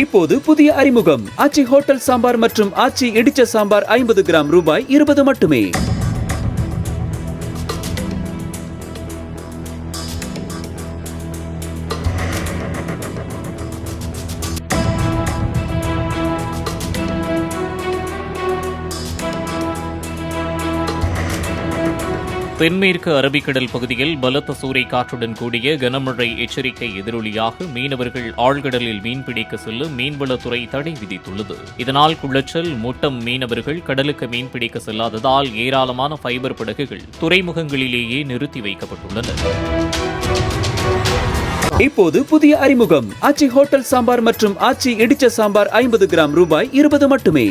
இப்போது புதிய அறிமுகம் ஆச்சி ஹோட்டல் சாம்பார் மற்றும் ஆச்சி இடிச்ச சாம்பார் 50 கிராம் ரூபாய் 20 மட்டுமே. தென்மேற்கு அரபிக்கடல் பகுதியில் பலத்த சூறை காற்றுடன் கூடிய கனமழை எச்சரிக்கை எதிரொலியாக மீனவர்கள் ஆழ்கடலில் மீன்பிடிக்க செல்ல மீன்வளத்துறை தடை விதித்துள்ளது. இதனால் குளச்சல், முட்டம் மீனவர்கள் கடலுக்கு மீன்பிடிக்க செல்லாததால் ஏராளமான ஃபைபர் படகுகள் துறைமுகங்களிலேயே நிறுத்தி வைக்கப்பட்டுள்ளன. இப்போது புதிய அறிமுகம் ஆச்சி ஹோட்டல் சாம்பார் மற்றும் ஆச்சி இடிச்ச சாம்பார் 50 கிராம் ரூபாய் 20 மட்டுமே.